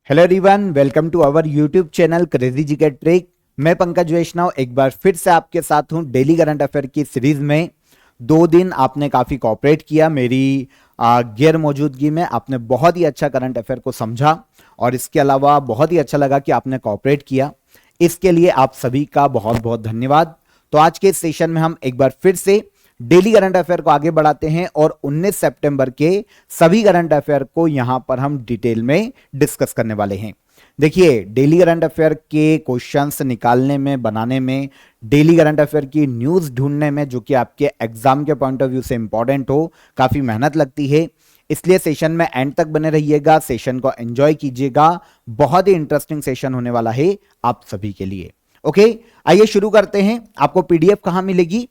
Hello everyone, welcome to our YouTube channel crazy G K trick. मैं पंकज वैष्णव एक बार फिर से आपके साथ हूं डेली करंट अफेयर की सीरीज में। 2 दिन आपने काफी कोऑपरेट किया मेरी गैर मौजूदगी में। आपने बहुत ही अच्छा करंट अफेयर को समझा और इसके अलावा बहुत ही अच्छा लगा कि आपने कोऑपरेट किया। इसके लिए आप सभी का बहुत बहुत धन्यवाद। तो आज के सेशन में हम एक बार फिर से डेली करंट अफेयर को आगे बढ़ाते हैं और 19 सितंबर के सभी करंट अफेयर को यहां पर हम डिटेल में डिस्कस करने वाले हैं। देखिए, डेली करंट अफेयर के क्वेश्चंस निकालने में, बनाने में, डेली करंट अफेयर की न्यूज ढूंढने में, जो कि आपके एग्जाम के पॉइंट ऑफ व्यू से इंपॉर्टेंट हो, काफी मेहनत लगती है। इसलिए सेशन में एंड तक बने रहिएगा, सेशन को एंजॉय कीजिएगा। बहुत ही इंटरेस्टिंग सेशन होने वाला है आप सभी के लिए। ओके, आइए शुरू करते हैं। आपको पीडीएफ कहां मिलेगी?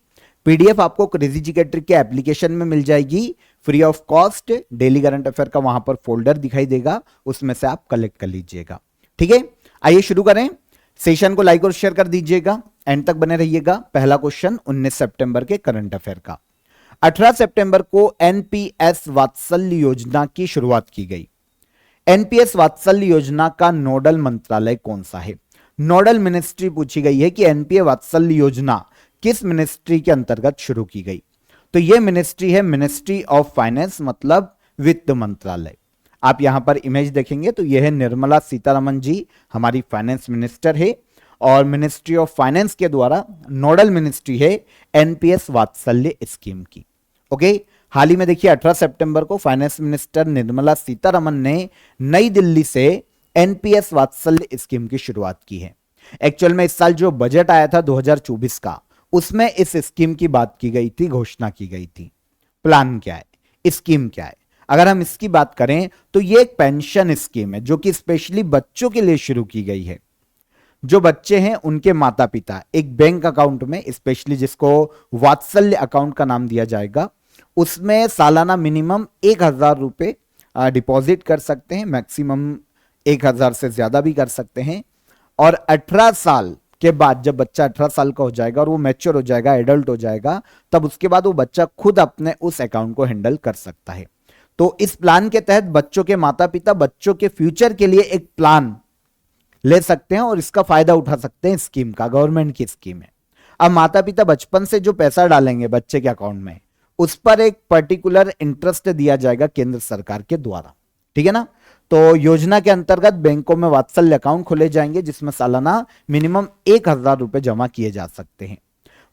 पीडीएफ आपको क्रेजी जी के ट्रिक के एप्लीकेशन में मिल जाएगी free of cost. Daily current affair का वहां पर फोल्डर दिखाई देगा, उसमें से आप कलेक्ट कर लीजिएगा। ठीक है, आइए शुरू करें। सेशन को लाइक और शेयर कर दीजिएगा, एंड तक बने रहिएगा। पहला क्वेश्चन 19 सितंबर के करंट अफेयर का। 18 सितंबर को एनपीएस वात्सल्य योजना की शुरुआत की गई। एनपीएस वात्सल्य योजना का नोडल मंत्रालय कौन सा है? नोडल मिनिस्ट्री पूछी गई है कि एनपीएस वात्सल्य योजना किस मिनिस्ट्री के अंतर्गत शुरू की गई। तो यह मिनिस्ट्री है मिनिस्ट्री ऑफ फाइनेंस, मतलब वित्त मंत्रालय। आप यहां पर इमेज देखेंगे तो यह है निर्मला सीतारमण जी, हमारी फाइनेंस मिनिस्टर है, और मिनिस्ट्री ऑफ फाइनेंस के द्वारा नोडल मिनिस्ट्री है एनपीएस वात्सल्य स्कीम की। ओके, हाल ही में देखिए 18 सितंबर को फाइनेंस मिनिस्टर निर्मला सीतारमण ने नई दिल्ली से एनपीएस वात्सल्य स्कीम की शुरुआत की है। एक्चुअल में इस साल जो बजट आया था 2024 का, उसमें इस स्कीम की बात की गई थी, घोषणा की गई थी। प्लान क्या है, स्कीम क्या है? अगर हम इसकी बात करें तो ये एक पेंशन स्कीम है जो कि स्पेशली बच्चों के लिए शुरू की गई है। जो बच्चे हैं उनके माता पिता एक बैंक अकाउंट में, स्पेशली जिसको वात्सल्य अकाउंट का नाम दिया जाएगा, उसमें सालाना मिनिमम 1,000 रुपए डिपॉजिट कर सकते हैं, मैक्सिमम 1,000 से ज्यादा भी कर सकते हैं। और 18 साल के बाद, जब बच्चा 18 साल का हो जाएगा और वो मैच्योर हो जाएगा, एडल्ट हो जाएगा, तब उसके बाद वो बच्चा खुद अपने उस अकाउंट को हैंडल कर सकता है। तो इस प्लान के तहत बच्चों के माता पिता बच्चों के फ्यूचर के लिए एक प्लान ले सकते हैं और इसका फायदा उठा सकते हैं। स्कीम का, गवर्नमेंट की स्कीम है। अब माता पिता बचपन से जो पैसा डालेंगे बच्चे के अकाउंट में, उस पर एक पर्टिकुलर इंटरेस्ट दिया जाएगा केंद्र सरकार के द्वारा। ठीक है ना? तो योजना के अंतर्गत बैंकों में वात्सल्य अकाउंट खोले जाएंगे जिसमें सालाना मिनिमम 1,000 रुपए जमा किए जा सकते हैं।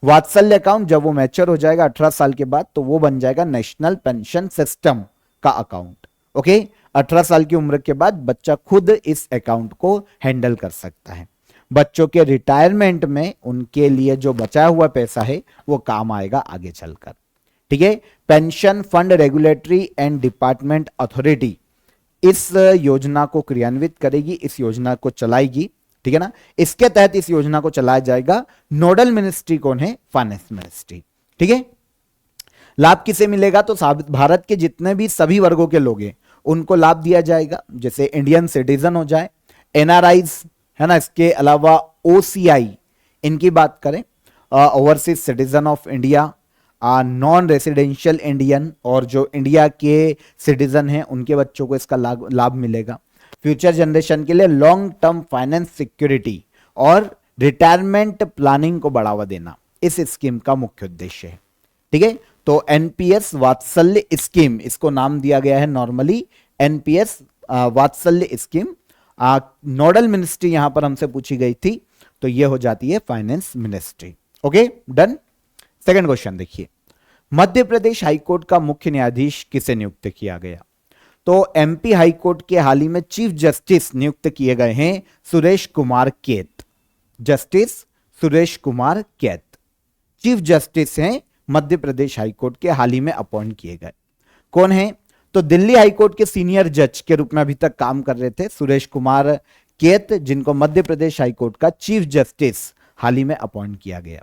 वात्सल्य अकाउंट जब वो मैच्योर हो जाएगा 18 साल के बाद, तो वो बन जाएगा नेशनल पेंशन सिस्टम का अकाउंट। ओके, 18 साल की उम्र के बाद बच्चा खुद इस अकाउंट को हैंडल कर सकता है। बच्चों के रिटायरमेंट में उनके लिए जो बचा हुआ पैसा है वो काम आएगा आगे चलकर। ठीक है, pension fund regulatory and department authority इस योजना को क्रियान्वित करेगी, इस योजना को चलाएगी। ठीक है ना? इसके तहत इस योजना को चलाया जाएगा। नोडल मिनिस्ट्री कौन है? Finance ministry. ठीक है, लाभ किसे मिलेगा? तो भारत के जितने भी सभी वर्गों के लोग हैं उनको लाभ दिया जाएगा। जैसे इंडियन सिटीजन हो जाए, एनआरआईज है ना, इसके अलावा ओसीआई, इनकी बात करें, overseas citizen of India, non residential Indian, और जो इंडिया के सिटीजन हैं उनके बच्चों को इसका लाभ मिलेगा। फ्यूचर जनरेशन के लिए लॉन्ग टर्म फाइनेंस सिक्योरिटी और रिटायरमेंट प्लानिंग को बढ़ावा देना इस स्कीम का मुख्य उद्देश्य है। ठीक है, तो एनपीएस वात्सल्य स्कीम, इसको नाम दिया गया है नॉर्मली एनपीएस वात्सल्य स्कीम। नोडल मिनिस्ट्री यहां पर हमसे पूछी गई थी, तो यह हो जाती है finance ministry. Okay, done. Second question देखिए, मध्य प्रदेश हाईकोर्ट का मुख्य न्यायाधीश किसे नियुक्त किया गया? तो एमपी हाईकोर्ट के हाल ही में चीफ जस्टिस नियुक्त किए गए हैं सुरेश कुमार कैत। जस्टिस सुरेश कुमार कैत चीफ जस्टिस हैं मध्य प्रदेश हाईकोर्ट के, हाल ही में अपॉइंट किए गए। कौन है? तो दिल्ली हाईकोर्ट के सीनियर जज के रूप में अभी तक काम कर रहे थे सुरेश कुमार कैत, जिनको मध्य प्रदेश हाईकोर्ट का चीफ जस्टिस हाल ही में अपॉइंट किया गया।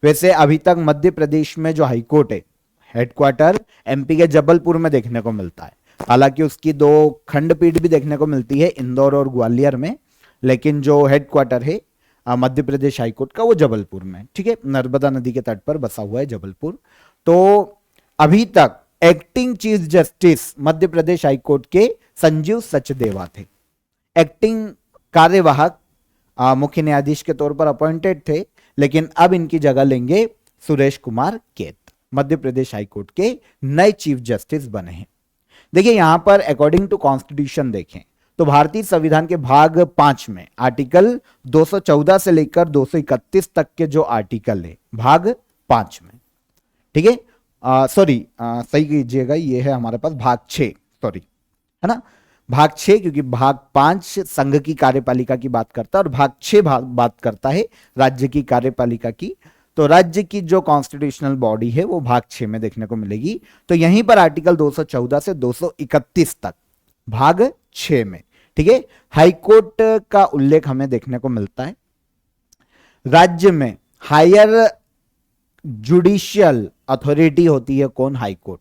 वैसे अभी तक मध्य प्रदेश में जो हाईकोर्ट है, हेडक्वार्टर एमपी के जबलपुर में देखने को मिलता है। हालांकि उसकी 2 खंडपीठ भी देखने को मिलती है, इंदौर और ग्वालियर में, लेकिन जो हेडक्वार्टर है मध्य प्रदेश हाईकोर्ट का, वो जबलपुर में। ठीक है, नर्मदा नदी के तट पर बसा हुआ है जबलपुर। तो अभी तक acting chief justice Madhya Pradesh high court के संजीव सचदेवा थे। एक्टिंग कार्यवाहक मुख्य न्यायाधीश के तौर पर अपॉइंटेड थे, लेकिन अब इनकी जगह लेंगे सुरेश कुमार केत, मध्य प्रदेश हाईकोर्ट के नए चीफ जस्टिस बने हैं। देखिए यहां पर अकॉर्डिंग टू कॉन्स्टिट्यूशन देखें तो भारतीय संविधान के भाग 5 में आर्टिकल 214 से लेकर 231 तक के जो आर्टिकल है भाग 5 में, ठीक है, सॉरी सही कीजिएगा, ये है हमारे पास भाग 6, सॉरी, है ना, भाग 6, क्योंकि भाग 5 संघ की कार्यपालिका की बात करता है और भाग 6 बात करता है राज्य की कार्यपालिका की। तो राज्य की जो कॉन्स्टिट्यूशनल बॉडी है वो भाग 6 में देखने को मिलेगी। तो यहीं पर आर्टिकल 214 से 231 तक भाग 6 में, ठीक है, हाईकोर्ट का उल्लेख हमें देखने को मिलता है। राज्य में हायर जुडिशियल अथॉरिटी होती है कौन? हाईकोर्ट।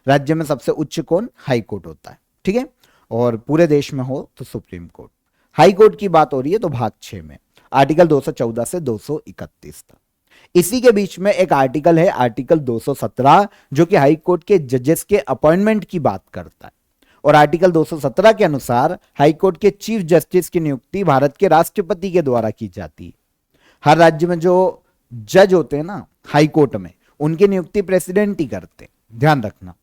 राज्य में सबसे उच्च कौन? हाईकोर्ट होता है, ठीक है, और पूरे देश में हो तो सुप्रीम कोर्ट। हाईकोर्ट की बात हो रही है तो भाग 6 में आर्टिकल 214 से 231 तक। इसी के बीच में एक आर्टिकल है आर्टिकल 217 जो कि हाईकोर्ट के जजेस के अपॉइंटमेंट की बात करता है। और आर्टिकल 217 के अनुसार हाईकोर्ट के चीफ जस्टिस की नियुक्ति भारत के राष्ट्रपति के द्वारा की जाती है। हर राज्य में जो जज होते हैं ना हाईकोर्ट में, उनकी नियुक्ति प्रेसिडेंट ही करते हैं, ध्यान रखना।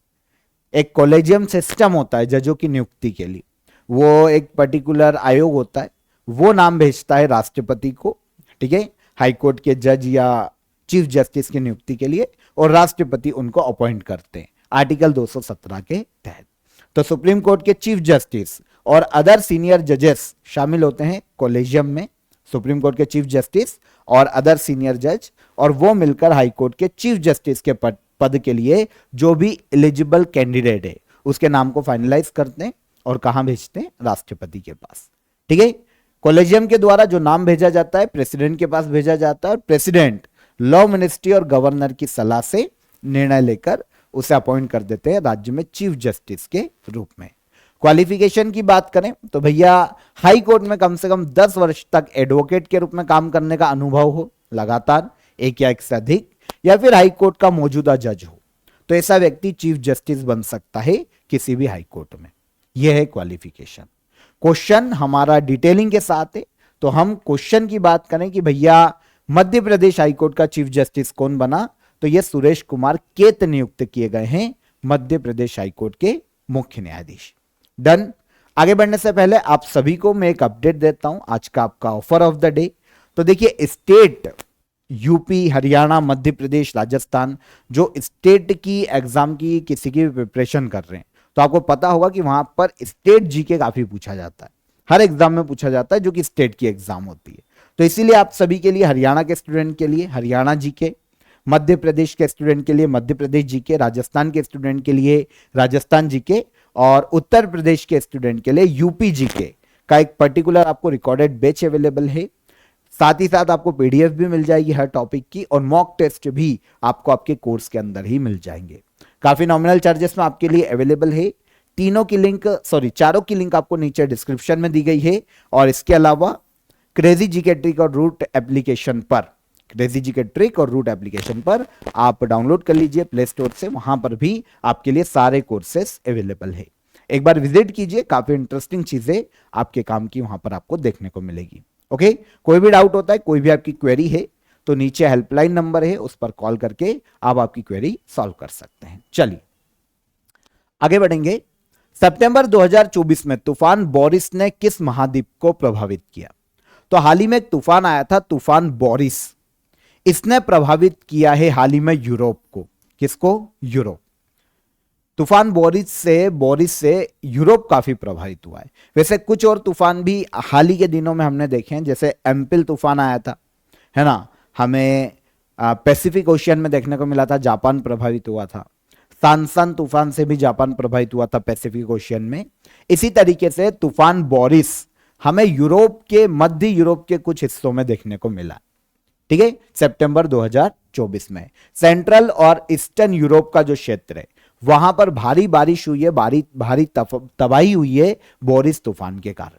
एक कॉलेजियम सिस्टम होता है जजों की नियुक्ति के लिए, वो एक पर्टिकुलर आयोग होता है, वो नाम भेजता है राष्ट्रपति को, ठीक है, हाईकोर्ट के जज या चीफ जस्टिस की नियुक्ति के लिए, और राष्ट्रपति उनको अपॉइंट करते हैं आर्टिकल 217 के तहत। तो सुप्रीम कोर्ट के चीफ जस्टिस और अदर सीनियर जजेस शामिल होते हैं कॉलेजियम में, सुप्रीम कोर्ट के चीफ जस्टिस और अदर सीनियर जज, और वो मिलकर हाईकोर्ट के चीफ जस्टिस के पद के लिए जो भी एलिजिबल कैंडिडेट है उसके नाम को फाइनलाइज करते हैं और कहां भेजते हैं? राष्ट्रपति के पास, ठीक है। कॉलेजियम के द्वारा जो नाम भेजा जाता है प्रेसिडेंट के पास भेजा जाता है, और प्रेसिडेंट लॉ मिनिस्ट्री और गवर्नर की सलाह से निर्णय लेकर उसे अपॉइंट कर देते हैं राज्य में चीफ जस्टिस के रूप में। क्वालिफिकेशन की बात करें तो भैया हाई कोर्ट में कम से कम 10 वर्ष तक एडवोकेट के रूप में काम करने का अनुभव हो लगातार, एक या एक से अधिक, या फिर हाई कोर्ट का मौजूदा जज हो, तो ऐसा व्यक्ति चीफ जस्टिस बन सकता है किसी भी हाई कोर्ट में। यह है क्वालिफिकेशन। क्वेश्चन हमारा डिटेलिंग के साथ है, तो हम क्वेश्चन की बात करें कि भैया मध्य प्रदेश हाईकोर्ट का चीफ जस्टिस कौन बना, तो यह सुरेश कुमार केत नियुक्त किए गए हैं मध्य प्रदेश हाईकोर्ट के मुख्य न्यायाधीश। डन। आगे बढ़ने से पहले आप सभी को मैं एक अपडेट देता हूं, आज का आपका ऑफर ऑफ द डे। तो देखिए स्टेट यूपी, हरियाणा, मध्य प्रदेश, राजस्थान, जो स्टेट की एग्जाम की किसी की प्रिपरेशन कर रहे हैं, तो आपको पता होगा कि वहां पर स्टेट जीके काफी पूछा जाता है, हर एग्जाम में पूछा जाता है जो कि स्टेट की एग्जाम होती है। तो इसीलिए आप सभी के लिए, हरियाणा के स्टूडेंट के लिए हरियाणा जीके, मध्य प्रदेश के स्टूडेंट के लिए मध्य प्रदेश जीके, राजस्थान के स्टूडेंट के लिए राजस्थान जीके, और उत्तर प्रदेश के स्टूडेंट के लिए यूपी जीके का एक पर्टिकुलर आपको रिकॉर्डेड बैच अवेलेबल है। साथ ही साथ आपको पीडीएफ भी मिल जाएगी हर टॉपिक की, और मॉक टेस्ट भी आपको आपके कोर्स के अंदर ही मिल जाएंगे। काफी नॉमिनल चार्जेस में आपके लिए अवेलेबल है। तीनों की लिंक, चारों की लिंक आपको नीचे डिस्क्रिप्शन में दी गई है। और इसके अलावा क्रेजी जीके ट्रिक और रूट एप्लीकेशन पर, क्रेजी जीके ट्रिक और रूट एप्लीकेशन पर आप डाउनलोड कर लीजिए प्ले स्टोर से, वहां पर भी आपके लिए सारे कोर्सेस अवेलेबल है। एक बार विजिट कीजिए, काफी इंटरेस्टिंग चीजें आपके काम की वहां पर आपको देखने को मिलेगी। ओके, कोई भी डाउट होता है, कोई भी आपकी क्वेरी है, तो नीचे हेल्पलाइन नंबर है, उस पर कॉल करके आप आपकी क्वेरी सॉल्व कर सकते हैं। चलिए आगे बढ़ेंगे। सितंबर 2024 में तूफान बोरिस ने किस महाद्वीप को प्रभावित किया? तो हाल ही में एक तूफान आया था, तूफान बोरिस, इसने प्रभावित किया है हाल ही में यूरोप को। किसको? यूरोप। तूफान बोरिस से यूरोप काफी प्रभावित हुआ है। वैसे कुछ और तूफान भी हाल ही के दिनों में हमने देखे हैं, जैसे एम्पिल तूफान आया था, है ना, हमें पैसिफिक ओशियन में देखने को मिला था, जापान प्रभावित हुआ था। सांसन तूफान से भी जापान प्रभावित हुआ था पैसिफिक ओशियन में। इसी तरीके से तूफान बोरिस हमें यूरोप के, मध्य यूरोप के कुछ हिस्सों में देखने को मिला, ठीक है, सितंबर 2024 में। सेंट्रल और ईस्टर्न यूरोप का जो क्षेत्र है वहां पर भारी बारिश हुई है, भारी तबाही हुई है बोरिस तूफान के कारण,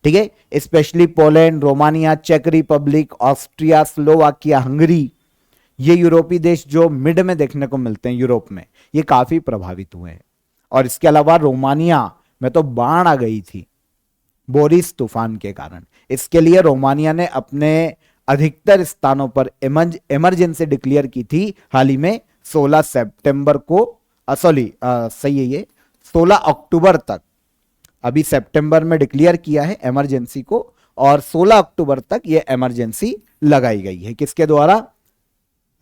ठीक है। स्पेशली पोलैंड, रोमानिया, चेक रिपब्लिक, ऑस्ट्रिया, स्लोवाकिया, हंगरी, ये यूरोपीय देश जो मिड में देखने को मिलते हैं यूरोप में, ये काफी प्रभावित हुए हैं। और इसके अलावा रोमानिया में तो बाढ़ आ गई थी, बोरिस तूफान के कारण। इसके लिए रोमानिया ने अपने अधिकतर स्थानों पर इमरजेंसी डिक्लेयर की थी हाल ही में 16 सितंबर को, सही है ये 16 अक्टूबर तक। अभी सितंबर में डिक्लेयर किया है इमरजेंसी को और 16 अक्टूबर तक ये इमरजेंसी लगाई गई है। किसके द्वारा?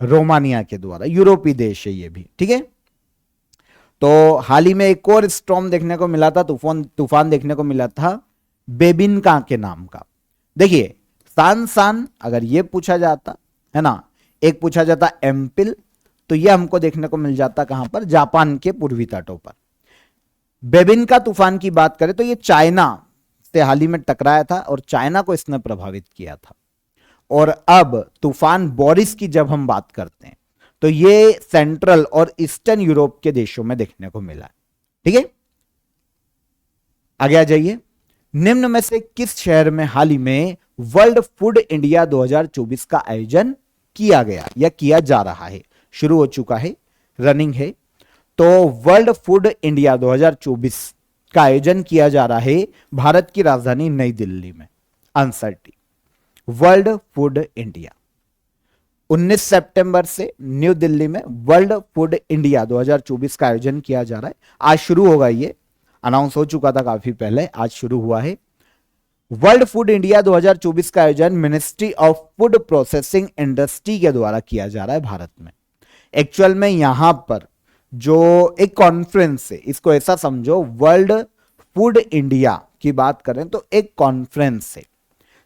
रोमानिया के द्वारा। यूरोपीय देश है ये भी, ठीक है। तो हाल ही में एक और स्टॉर्म देखने को मिला था, तूफान देखने को मिला था बेबिनका के नाम का। देखिए सान अगर ये पूछा जाता है ना, एक पूछा जाता एम्पिल, तो ये हमको देखने को मिल जाता कहां पर? जापान के पूर्वी तटों पर। बेबिनका तूफान की बात करें तो ये चाइना से हाल ही में टकराया था और चाइना को इसने प्रभावित किया था। और अब तूफान बोरिस की जब हम बात करते हैं तो ये सेंट्रल और ईस्टर्न यूरोप के देशों में देखने को मिला है, ठीक है। आगे आ जाइए। निम्न में से किस शहर में हाल ही में वर्ल्ड फूड इंडिया 2024 का आयोजन किया गया या किया जा रहा है? शुरू हो चुका है, रनिंग है। तो वर्ल्ड फूड इंडिया 2024 का आयोजन किया जा रहा है भारत की राजधानी नई दिल्ली में। Answer T, world food India. 19 सितंबर से न्यू दिल्ली में वर्ल्ड फूड इंडिया 2024 का आयोजन किया जा रहा है। आज शुरू होगा, ये अनाउंस हो चुका था काफी पहले, आज शुरू हुआ है। वर्ल्ड फूड इंडिया 2024 का आयोजन ministry of food processing industry के द्वारा किया जा रहा है भारत में। एक्चुअल में यहां पर जो एक कॉन्फ्रेंस है, इसको ऐसा समझो, वर्ल्ड फूड इंडिया की बात करें तो एक कॉन्फ्रेंस है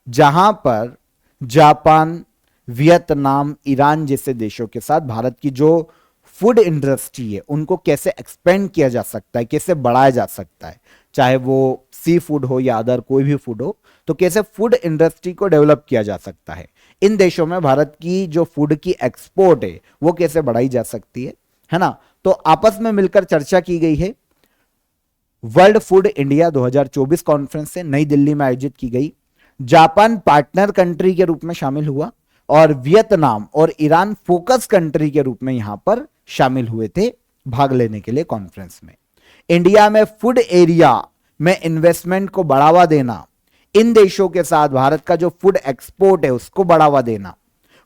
जहां पर जापान, वियतनाम, ईरान जैसे देशों के साथ भारत की जो फूड इंडस्ट्री है उनको कैसे एक्सपेंड किया जा सकता है, कैसे बढ़ाया जा सकता है, चाहे वो सी फूड हो या अदर कोई भी फूड हो, तो कैसे फूड इंडस्ट्री को डेवलप किया जा सकता है। इन देशों में भारत की जो फूड की एक्सपोर्ट है वो कैसे बढ़ाई जा सकती है ना। तो आपस में मिलकर चर्चा की गई है। वर्ल्ड फूड इंडिया 2024 कॉन्फ्रेंस से नई दिल्ली में आयोजित की गई। जापान पार्टनर कंट्री के रूप में शामिल हुआ और वियतनाम और ईरान फोकस कंट्री के रूप में यहां पर शामिल हुए थे भाग लेने के लिए कॉन्फ्रेंस में। इंडिया में फूड एरिया में इन्वेस्टमेंट को बढ़ावा देना, इन देशों के साथ भारत का जो फूड एक्सपोर्ट है उसको बढ़ावा देना,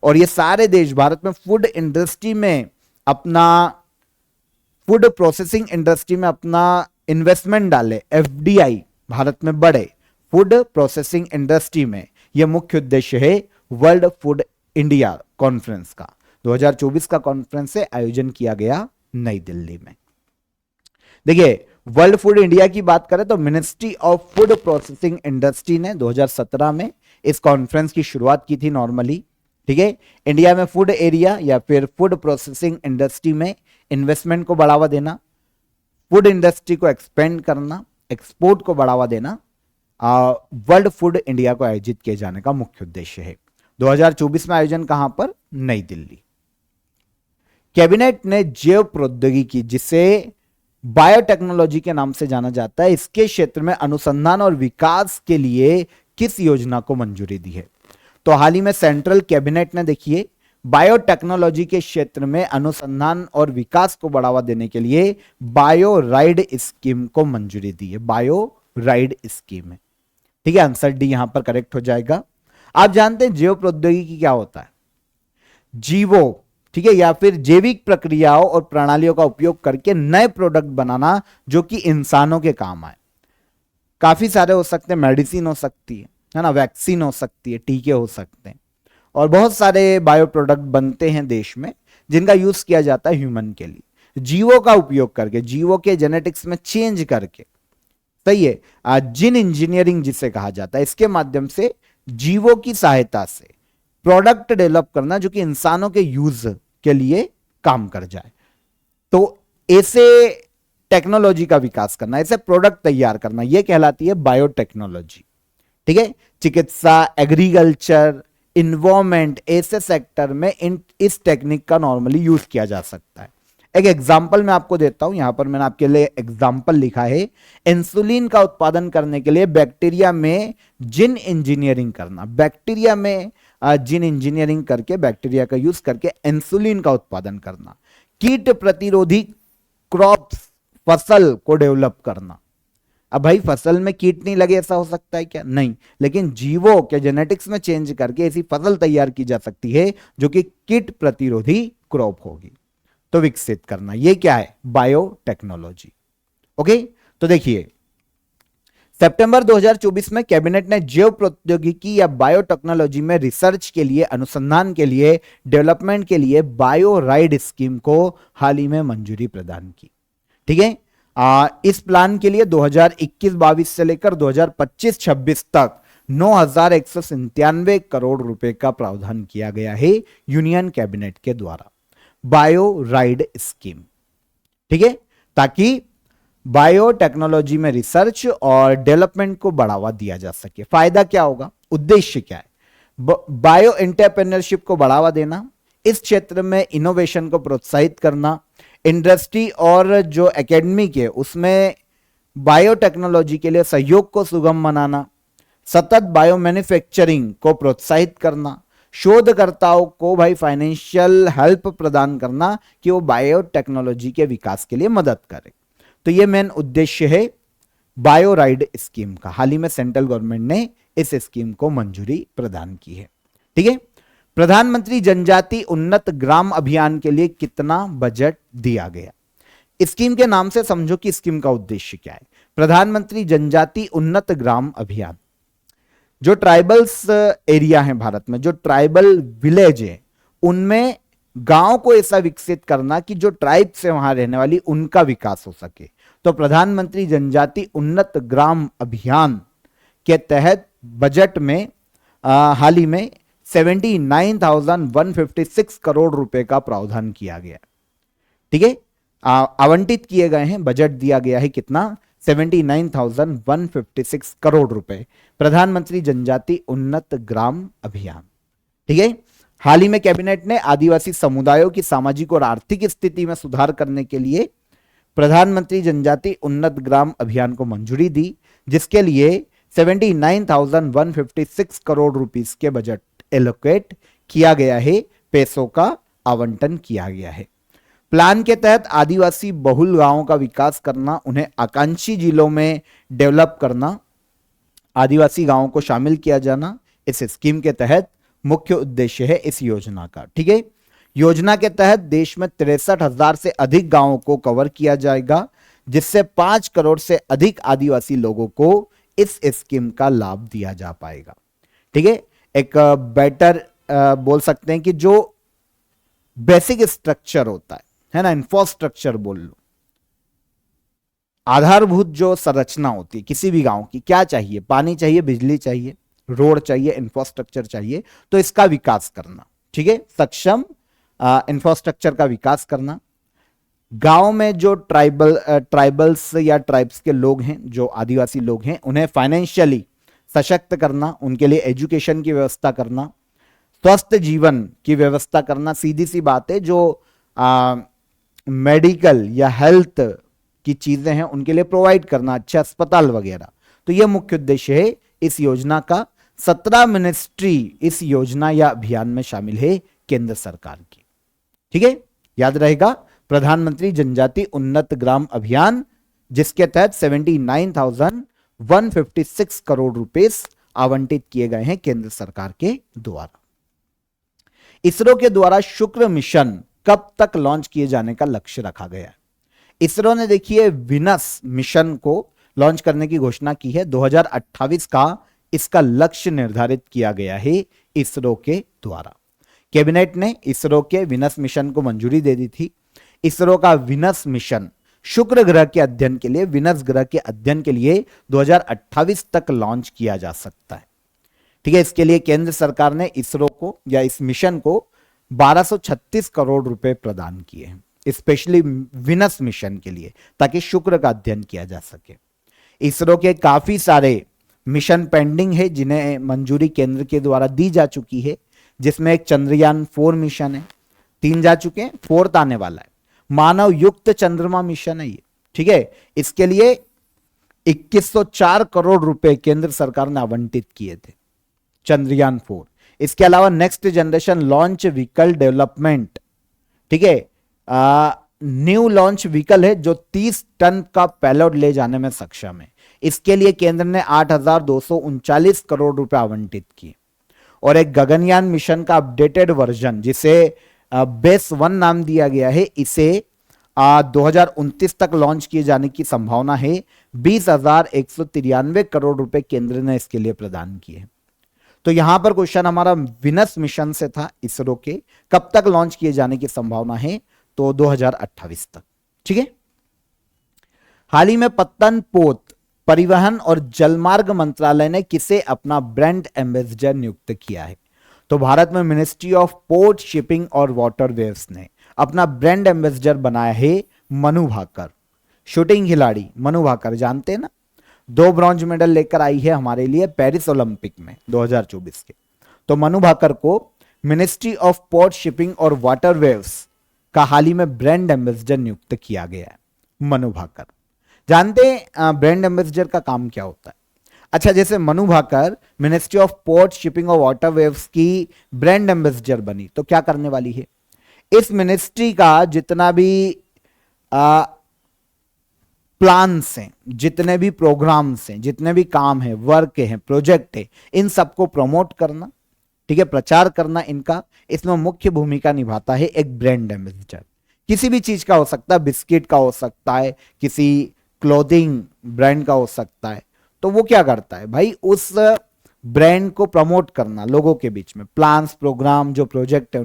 और ये सारे देश भारत में फूड इंडस्ट्री में अपना, फूड प्रोसेसिंग इंडस्ट्री में अपना इन्वेस्टमेंट डाले, एफडीआई भारत में बढ़े फूड प्रोसेसिंग इंडस्ट्री में, यह मुख्य उद्देश्य है वर्ल्ड फूड इंडिया कॉन्फ्रेंस का। 2024 का कॉन्फ्रेंस से आयोजन किया गया नई दिल्ली में। देखिए वर्ल्ड फूड इंडिया की बात करें तो ministry of food processing industry ने 2017 में इस कॉन्फ्रेंस की शुरुआत की थी नॉर्मली, ठीक है। इंडिया में फूड एरिया या फिर फूड प्रोसेसिंग इंडस्ट्री में इन्वेस्टमेंट को बढ़ावा देना, फूड इंडस्ट्री को एक्सपेंड करना, एक्सपोर्ट को बढ़ावा देना वर्ल्ड फूड इंडिया को आयोजित किए जाने का मुख्य उद्देश्य है। 2024 में आयोजन कहां पर? नई दिल्ली। कैबिनेट ने जैव प्रौद्योगिकी, जिसे बायोटेक्नोलॉजी के नाम से जाना जाता है, इसके क्षेत्र में अनुसंधान और विकास के लिए किस योजना को मंजूरी दी है? तो हाल ही में सेंट्रल कैबिनेट ने देखिए बायोटेक्नोलॉजी के क्षेत्र में अनुसंधान और विकास को बढ़ावा देने के लिए बायो राइड स्कीम को मंजूरी दी है। बायो राइड स्कीम है, ठीक है। आंसर डी यहां पर करेक्ट हो जाएगा। आप जानते हैं जैव प्रौद्योगिकी क्या होता है? जीवों, ठीक है, या फिर जैविक प्रक्रियाओं और प्रणालियों का उपयोग करके नए प्रोडक्ट बनाना जो कि इंसानों के काम आए। काफी सारे हो सकते हैं, मेडिसिन हो सकती है ना, वैक्सीन हो सकती है, टीके हो सकते हैं, और बहुत सारे बायो प्रोडक्ट बनते हैं देश में जिनका यूज किया जाता है ह्यूमन के लिए। जीवों का उपयोग करके, जीवों के जेनेटिक्स में चेंज करके, सही है, जीन इंजीनियरिंग जिसे कहा जाता है, इसके माध्यम से जीवों की सहायता से प्रोडक्ट डेवलप करना जो कि इंसानों के यूज के लिए काम कर जाए। तो ऐसे टेक्नोलॉजी का विकास करना, ऐसे प्रोडक्ट तैयार करना, यह कहलाती है बायोटेक्नोलॉजी, ठीक है। चिकित्सा, एग्रीकल्चर, इन्वायरमेंट, ऐसे सेक्टर में इस टेक्निक का नॉर्मली यूज किया जा सकता है। एक एग्जांपल मैं आपको देता हूं, यहां पर मैंने आपके लिए एग्जांपल लिखा है। इंसुलिन का उत्पादन करने के लिए बैक्टीरिया में जीन इंजीनियरिंग करना, बैक्टीरिया में जीन इंजीनियरिंग करके, बैक्टीरिया का यूज करके इंसुलिन का उत्पादन करना, कीट प्रतिरोधी क्रॉप्स, फसल को डेवलप करना, अब भाई फसल में कीट नहीं लगे ऐसा हो सकता है क्या? नहीं, लेकिन जीवों के जेनेटिक्स में चेंज करके ऐसी फसल तैयार की जा सकती है जो कि कीट प्रतिरोधी क्रॉप होगी। तो विकसित करना, ये क्या है? बायोटेक्नोलॉजी। ओके, तो देखिए सितंबर 2024 में कैबिनेट ने जैव प्रौद्योगिकी या बायोटेक्नोलॉजी में रिसर्च के लिए, अनुसंधान के लिए, डेवलपमेंट के लिए बायो राइड स्कीम को हाल ही में मंजूरी प्रदान की। ठीक है, इस प्लान के लिए 2021-22 से लेकर 2025-26 तक 9,197 करोड़ रुपए का प्रावधान किया गया है यूनियन कैबिनेट के द्वारा बायो राइड स्कीम। ठीक है, ताकि बायोटेक्नोलॉजी में रिसर्च और डेवलपमेंट को बढ़ावा दिया जा सके। फायदा क्या होगा? उद्देश्य क्या है? बायो एंटरप्रेन्योरशिप को बढ़ावा देना, इस क्षेत्र में इनोवेशन को प्रोत्साहित करना, इंडस्ट्री और जो एकेडमिक है उसमें बायोटेक्नोलॉजी के लिए सहयोग को सुगम बनाना, सतत बायो मैन्युफैक्चरिंग को प्रोत्साहित करना, शोधकर्ताओं को भाई फाइनेंशियल हेल्प प्रदान करना कि वो बायोटेक्नोलॉजी के विकास के लिए मदद करें। तो ये मेन उद्देश्य है बायो राइड स्कीम का। हाल ही में सेंट्रल गवर्नमेंट ने इस स्कीम को मंजूरी प्रदान की है। ठीक है, प्रधानमंत्री जनजाति उन्नत ग्राम अभियान के लिए कितना बजट दिया गया? स्कीम के नाम से समझो कि स्कीम का उद्देश्य क्या है। प्रधानमंत्री जनजाति उन्नत ग्राम अभियान, जो ट्राइबल्स एरिया है भारत में, जो ट्राइबल विलेज है, उनमें गांव को ऐसा विकसित करना कि जो ट्राइब से वहां रहने वाली उनका विकास हो सके। तो प्रधानमंत्री जनजाति उन्नत ग्राम अभियान के तहत बजट में हाल ही में 79,156 करोड़ रुपए का प्रावधान किया गया। ठीक है, आवंटित किए गए हैं, बजट दिया गया है कितना? 79,156 करोड़ रुपए, प्रधानमंत्री जनजाति उन्नत ग्राम अभियान। ठीक है, हाल ही में कैबिनेट ने आदिवासी समुदायों की सामाजिक और आर्थिक स्थिति में सुधार करने के लिए प्रधानमंत्री जनजाति उन्नत ग्राम अभियान को मंजूरी दी, जिसके लिए 79,156 करोड़ रुपीस के बजट एलोकेट किया गया है, पैसों का आवंटन किया गया है। प्लान के तहत आदिवासी बहुल गांवों का विकास करना, उन्हें आकांक्षी जिलों में डेवलप करना, आदिवासी गांवों को शामिल किया जाना इस स्कीम के तहत मुख्य उद्देश्य है इस योजना का। ठीक है, योजना के तहत देश में 63,000 से अधिक गांवों को कवर किया जाएगा, जिससे 5 करोड़ से अधिक आदिवासी लोगों को इस स्कीम का लाभ दिया जा पाएगा। ठीक है, एक बेटर बोल सकते हैं कि जो बेसिक स्ट्रक्चर होता है ना, इंफ्रास्ट्रक्चर बोल लो, आधारभूत जो संरचना होती है किसी भी गांव की, क्या चाहिए? पानी चाहिए, बिजली चाहिए, रोड चाहिए, इंफ्रास्ट्रक्चर चाहिए, तो इसका विकास करना। ठीक है, सक्षम इंफ्रास्ट्रक्चर का विकास करना, गांव में जो ट्राइबल्स या ट्राइब्स के लोग हैं, जो आदिवासी लोग हैं, उन्हें फाइनेंशियली सशक्त करना, उनके लिए एजुकेशन की व्यवस्था करना, स्वस्थ जीवन की व्यवस्था करना। सीधी सी बात है, जो मेडिकल या हेल्थ की चीजें हैं उनके लिए प्रोवाइड करना, अच्छे अस्पताल वगैरह। तो यह मुख्य उद्देश्य है इस योजना का। 17 मिनिस्ट्री इस योजना या अभियान में शामिल है केंद्र सरकार की। ठीक है, याद रहेगा, प्रधानमंत्री जनजाति उन्नत ग्राम अभियान, जिसके तहत 79,156 करोड़ रुपए आवंटित किए गए हैं केंद्र सरकार के द्वारा। इसरो के द्वारा शुक्र मिशन कब तक लॉन्च किए जाने का लक्ष्य रखा गया है? इसरो ने देखिए विनस मिशन को लॉन्च करने की घोषणा की है। 2028 का इसका लक्ष्य निर्धारित किया गया है इसरो के द्वारा। कैबिनेट ने इसरो के विनस मिशन को मंजूरी दे दी थी। इसरो का विनस मिशन शुक्र ग्रह के अध्ययन के लिए, विनस ग्रह के अध्ययन के लिए 2028 तक लॉन्च किया जा सकता है। ठीक है, इसके लिए केंद्र सरकार ने इसरो को या इस मिशन को 1236 करोड़ रुपए प्रदान किए हैं, स्पेशली विनस मिशन के लिए, ताकि शुक्र का अध्ययन किया जा सके। इसरो के काफी सारे मिशन पेंडिंग है, जिन्हें मंजूरी केंद्र के द्वारा दी जा चुकी है, जिसमें एक चंद्रयान 4 मिशन है, 3 जा चुके हैं, 4th आने वाला है। मानव युक्त चंद्रमा मिशन है ये। ठीक है, इसके लिए 2104 करोड़ रुपए केंद्र सरकार ने आवंटित किए थे, चंद्रयान 4। इसके अलावा next generation launch vehicle development, ठीक है, न्यू लॉन्च व्हीकल है जो 30 टन का पेलोड ले जाने में सक्षम है। इसके लिए केंद्र ने 8,239 करोड़ रुपए आवंटित किए। और एक गगनयान मिशन का अपडेटेड वर्जन, जिसे बेस 1 नाम दिया गया है, इसे 2029 तक लॉन्च किए जाने की संभावना है। 20,193 करोड़ रुपए केंद्र ने इसके लिए प्रदान किए। तो यहां पर क्वेश्चन हमारा विनस मिशन से था, इसरो के, कब तक लॉन्च किए जाने की संभावना है, तो 2028 तक। ठीक है। हाल ही में पत्तन पोत परिवहन और जलमार्ग मंत्रालय ने किसे अपना ब्रांड एम्बेसडर नियुक्त किया है? तो भारत में मिनिस्ट्री ऑफ पोर्ट, शिपिंग और वाटरवेज ने अपना ब्रांड एम्बेसडर बनाया है मनु भाकर। शूटिंग खिलाड़ी मनु भाकर, जानते हैं ना, 2 ब्रॉन्ज मेडल लेकर आई है हमारे लिए पेरिस ओलंपिक में 2024 के। तो मनु भाकर को मिनिस्ट्री ऑफ पोर्ट, शिपिंग और वाटरवेज का हाल ही में ब्रांड एम्बेसडर नियुक्त किया गया है। मनु भाकर, जानते हैं ब्रांड एम्बेसडर का काम क्या होता है? अच्छा, जैसे Manu Bhaker ministry of port, shipping और वाटरवेज की ब्रांड एम्बेसडर बनी, तो क्या करने वाली है? इस मिनिस्ट्री का जितना भी प्लान्स हैं, जितने भी प्रोग्राम्स हैं, जितने भी काम है, वर्क है, प्रोजेक्ट है, इन सबको प्रमोट करना, ठीक है, प्रचार करना इनका, इसमें मुख्य भूमिका निभाता है एक ब्रांड एम्बेसडर। किसी भी चीज का हो सकता है, बिस्किट का हो सकता है, किसी क्लोथिंग ब्रांड का हो सकता है। तो वो क्या करता है भाई, उस ब्रांड को प्रमोट करना लोगों के बीच में, प्लान्स, प्रोग्राम, जो प्रोजेक्ट है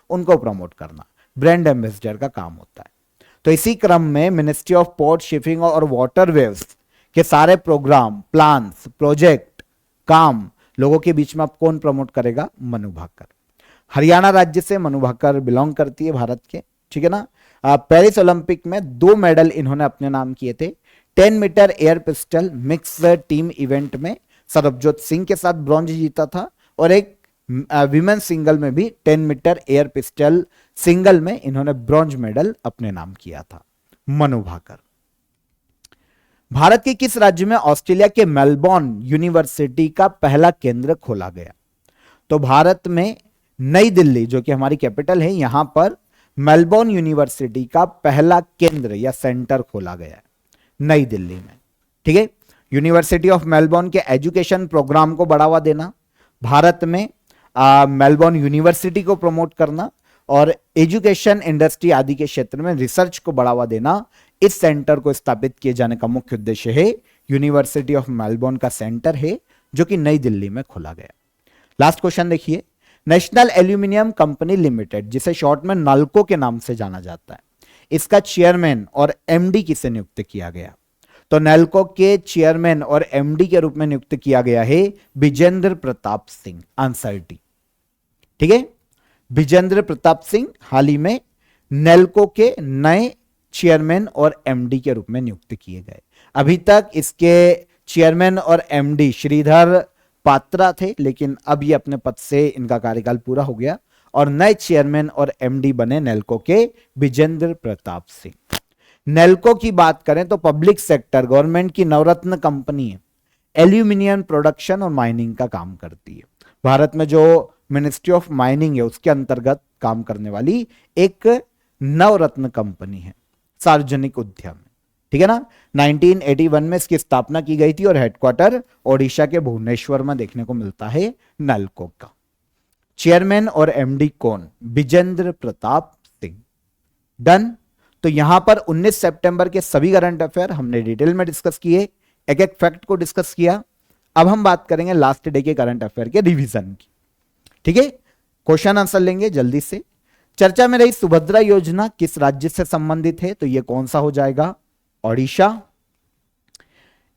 उनको प्रमोट करना ब्रांड एम्बेसडर का काम होता है। तो इसी क्रम में मिनिस्ट्री ऑफ पोर्ट, शिपिंग और वाटरवेज के सारे प्रोग्राम, प्लान्स, प्रोजेक्ट, काम लोगों के बीच में अब कौन प्रमोट करेगा? मनु भाकर। हरियाणा राज्य से मनु भाकर बिलोंग करती है भारत के, ठीक है ना। पेरिस ओलंपिक में 2 मेडल इन्होंने अपने नाम किए थे। 10 metre air pistol mix team event में सरबजोत सिंह के साथ ब्रॉन्ज जीता था, और एक विमेन सिंगल में भी 10 मीटर एयर पिस्टल सिंगल में इन्होंने ब्रॉन्ज मेडल अपने नाम किया था, मनु भाकर। भारत के किस राज्य में ऑस्ट्रेलिया के मेलबोर्न यूनिवर्सिटी का पहला केंद्र खोला गया? तो भारत में नई दिल्ली, जो कि हमारी कैपिटल है, यहां पर मेलबोर्न यूनिवर्सिटी का पहला केंद्र या सेंटर खोला गया है नई दिल्ली में। ठीक है। यूनिवर्सिटी ऑफ मेलबोर्न के एजुकेशन प्रोग्राम को बढ़ावा देना, भारत में मेलबोर्न यूनिवर्सिटी को प्रमोट करना और एजुकेशन, इंडस्ट्री आदि के क्षेत्र में रिसर्च को बढ़ावा देना, इस सेंटर को स्थापित किए जाने का मुख्य उद्देश्य है। यूनिवर्सिटी ऑफ मेलबोर्न का सेंटर है जो कि नई दिल्ली में खोला गया। लास्ट क्वेश्चन देखिए, नेशनल एल्यूमिनियम कंपनी लिमिटेड, जिसे शॉर्ट में नाल्को के नाम से जाना जाता है, इसका चेयरमैन और एमडी किसे नियुक्त किया गया? तो नेल्को के चेयरमैन और एमडी के रूप में नियुक्त किया गया है विजेंद्र प्रताप सिंह। आंसर डी, ठीक है। विजेंद्र प्रताप सिंह हाल ही में नेल्को के नए चेयरमैन और एमडी के रूप में नियुक्त किए गए। अभी तक इसके चेयरमैन और एमडी श्रीधर पात्रा थे, लेकिन अब ये अपने पद से इनका कार्यकाल पूरा हो गया और नए चेयरमैन और एमडी बने नेल्को के विजेंद्र प्रताप सिंह। नेल्को की बात करें तो पब्लिक सेक्टर, गवर्नमेंट की नवरत्न कंपनी है, एल्यूमिनियम प्रोडक्शन और माइनिंग का काम करती है। भारत में जो मिनिस्ट्री ऑफ माइनिंग है उसके अंतर्गत काम करने वाली एक नवरत्न कंपनी है, सार्वजनिक उद्यम, ठीक है ना। 1981 में इसकी स्थापना की गई थी और हेडक्वार्टर ओडिशा के भुवनेश्वर में देखने को मिलता है नेल्को का। चेयरमैन और एमडी कौन? विजेंद्र प्रताप सिंह। डन। तो यहां पर 19 सितंबर के सभी करंट अफेयर हमने डिटेल में डिस्कस किए, एक एक फैक्ट को डिस्कस किया। अब हम बात करेंगे लास्ट डे के करंट अफेयर के रिवीजन की, ठीक है। क्वेश्चन आंसर लेंगे जल्दी से। चर्चा में रही सुभद्रा योजना किस राज्य से संबंधित है? तो यह कौन सा हो जाएगा? ओडिशा।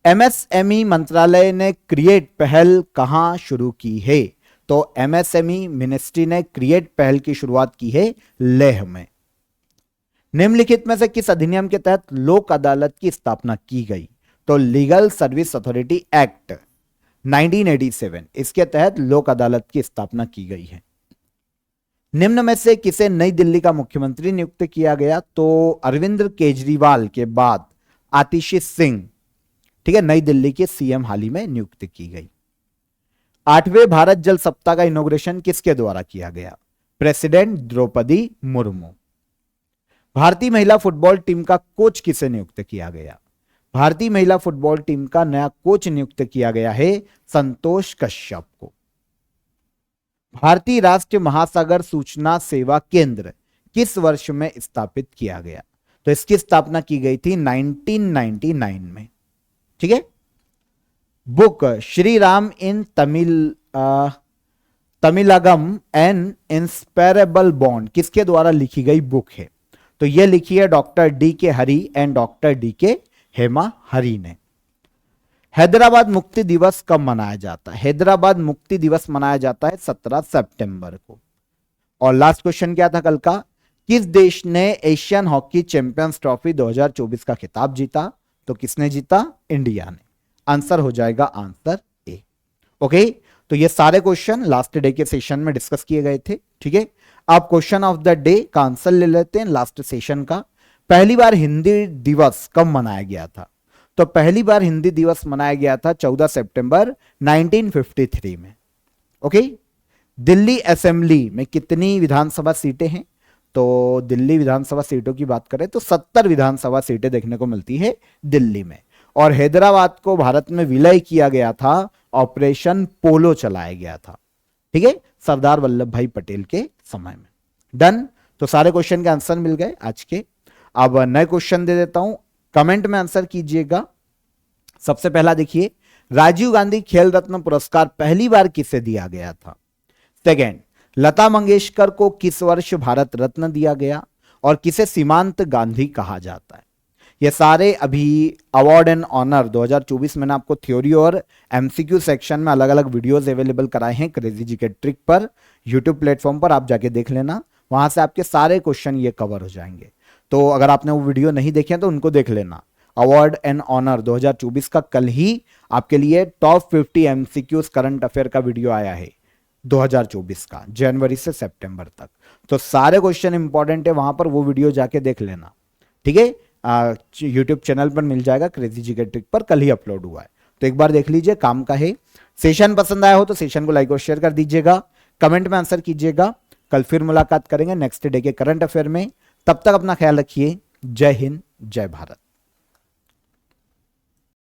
एमएसएमई मंत्रालय ने क्रिएट पहल कहां शुरू की है? तो एमएसएमई मिनिस्ट्री ने क्रिएट पहल की शुरुआत की है लेह में। निम्नलिखित में से किस अधिनियम के तहत लोक अदालत की स्थापना की गई? तो लीगल सर्विस अथॉरिटी एक्ट 1987, इसके तहत लोक अदालत की स्थापना की गई है। निम्न में से किसे नई दिल्ली का मुख्यमंत्री नियुक्त किया गया? तो अरविंद केजरीवाल के बाद आतिशी सिंह, ठीक है, नई दिल्ली के सीएम हाल ही में नियुक्त की गई। 8वें भारत जल सप्ताह का इनॉग्रेशन किसके द्वारा किया गया? प्रेसिडेंट द्रौपदी मुर्मू। भारतीय महिला फुटबॉल टीम का कोच किसे नियुक्त किया गया? भारतीय महिला फुटबॉल टीम का नया कोच नियुक्त किया गया है संतोष कश्यप को। भारतीय राष्ट्रीय महासागर सूचना सेवा केंद्र किस वर्ष में स्थापित किया गया? तो इसकी स्थापना की गई थी 1999 में। ठीक है। बुक श्री राम इन तमिलगम एन इंस्पेरेबल बॉन्ड किसके द्वारा लिखी गई बुक है? तो यह लिखी है डॉक्टर डी के हरी एंड डॉक्टर डी के हेमा हरी ने। हैदराबाद मुक्ति दिवस कब मनाया जाता है? हैदराबाद मुक्ति दिवस मनाया जाता है 17 सितंबर को। और लास्ट क्वेश्चन क्या था कल का? किस देश ने एशियन हॉकी चैंपियंस ट्रॉफी 2024 का खिताब जीता? तो किसने जीता? इंडिया ने। आंसर हो जाएगा आंसर ए। ओके, तो ये सारे क्वेश्चन लास्ट डे के सेशन में डिस्कस किए गए थे। ठीक है, आप क्वेश्चन ऑफ द डे का आंसर ले लेते हैं लास्ट सेशन का। पहली बार हिंदी दिवस कब मनाया गया था? तो पहली बार हिंदी दिवस मनाया गया था 14 सितंबर 1953 में। ओके, दिल्ली असेंबली में कितनी विधानसभा सीटें हैं? तो दिल्ली विधानसभा सीटों की बात करें तो 70 विधानसभा सीटें देखने को मिलती है दिल्ली में। और हैदराबाद को भारत में विलय किया गया था, ऑपरेशन पोलो चलाया गया था। ठीक है, सरदार वल्लभ भाई पटेल के समय में। डन, तो सारे क्वेश्चन के आंसर मिल गए आज के। अब नए क्वेश्चन दे देता हूं, कमेंट में आंसर कीजिएगा। सबसे पहला देखिए, राजीव गांधी खेल रत्न पुरस्कार पहली बार किसे दिया गया था? सेकेंड, लता मंगेशकर को किस वर्ष भारत रत्न दिया गया? और किसे सीमांत गांधी कहा जाता है? ये सारे अभी अवार्ड एंड ऑनर 2024 मैंने आपको थ्योरी और एमसीक्यू सेक्शन में अलग अलग वीडियोस अवेलेबल कराए हैं क्रेजी जीके ट्रिक पर, यूट्यूब प्लेटफॉर्म पर आप जाके देख लेना, वहां से आपके सारे क्वेश्चन ये कवर हो जाएंगे। तो अगर आपने वो वीडियो नहीं देखे तो उनको देख लेना। अवार्ड एंड ऑनर 2024 का कल ही आपके लिए टॉप 50 एमसीक्यूज करंट अफेयर का वीडियो आया है 2024 का, जनवरी से सितंबर तक। तो सारे क्वेश्चन इंपॉर्टेंट है, वहां पर वो वीडियो जाके देख लेना। ठीक है, यूट्यूब चैनल पर मिल जाएगा, क्रेजी जीके ट्रिक पर कल ही अपलोड हुआ है, तो एक बार देख लीजिए, काम का है। सेशन पसंद आया हो तो सेशन को लाइक और शेयर कर दीजिएगा, कमेंट में आंसर कीजिएगा। कल फिर मुलाकात करेंगे नेक्स्ट डे के करंट अफेयर में। तब तक अपना ख्याल रखिए। जय हिंद, जय भारत।